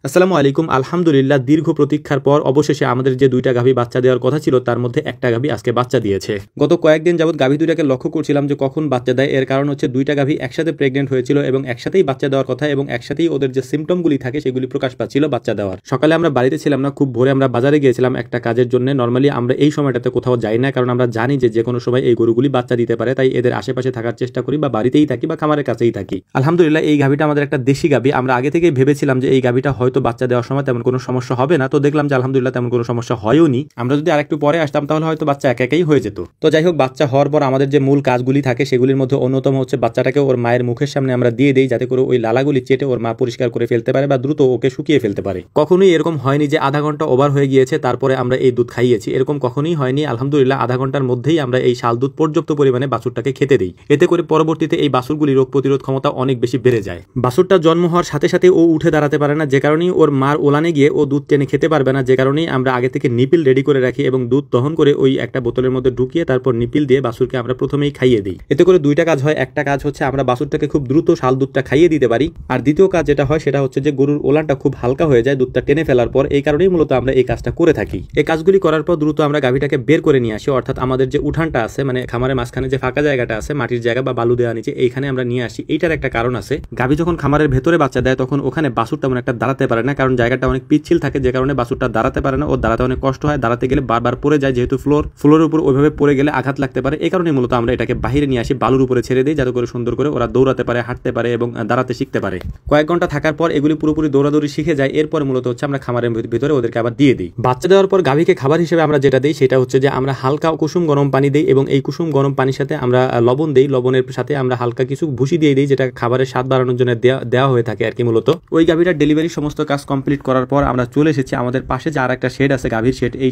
আসসালামু আলাইকুম। আলহামদুলিল্লাহ, দীর্ঘ প্রতীক্ষার পর অবশেষে আমাদের যে দুইটা গাভী বাচ্চা দেওয়ার কথা ছিল তার মধ্যে একটা গাভী আজকে বাচ্চা দিয়েছে। গত কয়েকদিন যাবত গাভী দুইটাকে লক্ষ্য করছিলাম যে কখন বাচ্চা দেয়। এর কারণ হচ্ছে দুইটা গাভী একসাথে প্রেগনেন্ট হয়েছিল এবং একসাথেই বাচ্চা দেওয়ার কথা এবং একসাথেই ওদের যে সিমটমগুলি থাকে সেগুলি প্রকাশ পাচ্ছিল বাচ্চা দেওয়ার। সকালে আমরা বাড়িতে ছিলাম না, খুব ভোরে আমরা বাজারে গিয়েছিলাম একটা কাজের জন্য। নর্মালি আমরা এই সময়টাতে কোথাও যাই না, কারণ আমরা জানি যে কোনো সময় এই গরুগুলি বাচ্চা দিতে পারে, তাই এদের আশেপাশে থাকার চেষ্টা করি বা বাড়িতেই থাকি বা খামারের কাছেই থাকি। আলহামদুলিল্লাহ, এই গাভীটা আমাদের একটা দেশি গাভী। আমরা আগে থেকেই ভেবেছিলাম যে এই গাভীটা হয়তো বাচ্চা দেওয়ার সময় তেমন কোনো সমস্যা হবে না, তো দেখলাম যে আলহামদুলিল্লাহ তেমন কোনো সমস্যা হয়ও নি। আমরা যদি আরেকটু পরে আসতাম তাহলে হয়তো বাচ্চা একাই হয়ে যেত। তো যাই হোক, বাচ্চা হওয়ার পর আমাদের যে মূল কাজগুলি থাকে সেগুলির মধ্যে অন্যতম হচ্ছে বাচ্চাটাকে ওর মায়ের মুখের সামনে আমরা দিয়ে দেই, যাতে করে ওই লালাগুলি চেটে ওর মা পরিষ্কার করে ফেলতে পারে বা দ্রুত ওকে শুকিয়ে ফেলতে পারে। কখনোই এরকম হয়নি যে আধা ঘন্টা ওভার হয়ে গিয়েছে তারপরে আমরা এই দুধ খাইয়েছি, এরকম কখনোই হয়নি। আলহামদুলিল্লাহ, আধা ঘন্টার মধ্যেই আমরা এই শাল দুধ পর্যাপ্ত পরিমাণে বাছুরটাকে খেতে দিই। এতে করে পরবর্তীতে এই বাছুরগুলি রোগ প্রতিরোধ ক্ষমতা অনেক বেশি বেড়ে যায়। বাছুরটা জন্ম হওয়ার সাথে সাথে ও উঠে দাঁড়াতে পারে না, যে কারণেই ওর মার ওলানে গিয়ে ও দুধ টেনে খেতে পারবে না, যে কারণেই আমরা আগে থেকে নিপিল রেডি করে রাখি এবং দুধ দহন করে ওই একটা বোতলের মধ্যে ঢুকিয়ে তারপর নিপিল দিয়ে বাছুরকে আমরা প্রথমেই খাইয়ে দিই। এতে করে দুইটা কাজ হয়। একটা কাজ হচ্ছে আমরা বাছুরটাকে খুব দ্রুত শাল দুধটা খাইয়ে দিতে পারি, আর দ্বিতীয় কাজ যেটা হয় সেটা হচ্ছে যে গরুর ওলানটা খুব হালকা হয়ে যায় দুধটা টেনে ফেলার পর। এই কারণেই মূলত আমরা এই কাজটা করে থাকি। এই কাজগুলি করার পর দ্রুত আমরা গাভীটাকে বের করে নিয়ে আসি, অর্থাৎ আমাদের যে উঠানটা আছে, মানে খামারের মাঝখানে যে ফাঁকা জায়গাটা আছে, মাটির জায়গা বা বালু দেওয়া নিচে, এইখানে আমরা নিয়ে আসি। এইটার একটা কারণ আছে, গাভী যখন খামারের ভেতরে বাচ্চা দেয় তখন ওখানে বাছুর তেমন একটা দাঁড়াতে পারে না, কারণ জায়গাটা অনেক পিচ্ছিল থাকে, যে কারণে বাছুরটা দাঁড়াতে পারে না। ও দাঁড়াতে অনেক কষ্ট হয়, দাঁড়াতে গেলে বারবার পড়ে যায়, যেহেতু ফ্লোরের উপর ওইভাবে পড়ে গেলে আঘাত লাগতে পারে। এই কারণে মূলত আমরা এটাকে বাইরে নিয়ে আসি, বালুর উপরে ছেড়ে দিই, যাতে করে সুন্দর করে ওরা দৌড়াতে পারে, হাঁটতে পারে এবং দাঁড়াতে শিখতে পারে। কয়েক ঘন্টা থাকার পর এগুলি পুরোপুরি দৌড়াদৌড়ি শিখে যায়। এরপর মূলত হচ্ছে আমরা খামারের ভিতরে ওদেরকে আবার দিয়ে দিই। বাচ্চা দেওয়ার পর গাভীকে খাবার হিসেবে আমরা যেটা দিই সেটা হচ্ছে যে আমরা হালকা কুসুম গরম পানি দিই এবং এই কুসুম গরম পানির সাথে আমরা লবণ দিই। লবণের সাথে আমরা হালকা কিছু ভুসি দিয়ে দিই, যেটা খাবারের স্বাদ বাড়ানোর জন্য দেওয়া হয়ে থাকে আর কি। মূলত ওই গাভীটার ডেলিভারি সমস্ত কাজ কমপ্লিট করার পর আমরা চলে এসেছি আমাদের পাশে যে আর একটা শেড আছে, গাভীর শেড। এই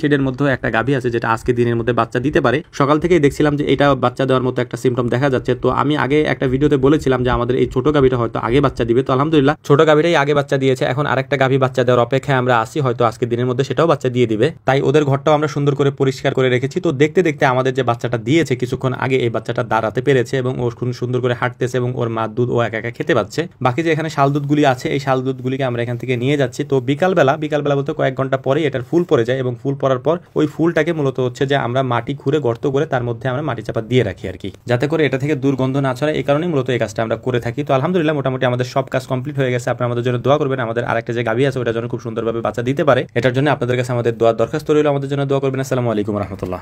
শেডের মধ্যে একটা গাভী আছে যেটা আজকে দিনের মধ্যে বাচ্চা দিতে পারে। সকাল থেকেই দেখছিলাম যে এটা বাচ্চা দেওয়ার মতো একটা সিমটম দেখা যাচ্ছে। তো আমি আগে একটা ভিডিওতে বলেছিলাম যে আমাদের এই ছোট গাভীটা হয়তো আগে বাচ্চা দিবে, তো আলহামদুলিল্লাহ ছোট গাভীটাই আগে বাচ্চা দিয়েছে। এখন আরেকটা গাভী বাচ্চা দেওয়ার অপেক্ষায় আমরা আসি, হয়তো আজকে দিনের মধ্যে সেটাও বাচ্চা দিয়ে দিবে। তাই ওদের ঘরটাও আমরা সুন্দর করে পরিষ্কার করে রেখেছি। তো দেখতে দেখতে আমাদের যে বাচ্চাটা দিয়েছে কিছুক্ষণ আগে, এই বাচ্চাটা দাঁড়াতে পেরেছে এবং ও সুন্দর করে হাঁটতেছে এবং ওর মা দুধ ও একা একা খেতে পাচ্ছে। বাকি যে এখানে শাল দুধগুলি আছে, এই শাল দুধগুলিকে আমরা এখান থেকে নিয়ে যাচ্ছি। তো বিকালবেলা বলতে কয়েক ঘন্টা পরে এটার ফুল পড়ে যায় এবং ফুল পড়ার পর ওই ফুলটাকে মূলত হচ্ছে যে আমরা মাটি খুঁড়ে গর্ত করে তার মধ্যে আমরা মাটি চাপা দিয়ে রাখি আর কি, যাতে করে এটা থেকে দুর্গন্ধ না ছড়ায়। এই কারণেই মূলত এই কাজটা আমরা করে থাকি। তো আলহামদুলিল্লাহ, মোটামুটি আমাদের সব কাজ কমপ্লিট হয়ে গেছে। আপনারা আমাদের জন্য দোয়া করবেন। আমাদের আরেকটা যে গাভী আছে ওটার জন্য খুব সুন্দরভাবে বাচ্চা দিতে পারে, এটার জন্য আপনাদের কাছে আমাদের দোয়ার দরখাস্ত রইল। আমাদের জন্য দোয়া করবেন। আসসালামু আলাইকুম রহমতুল্লাহ।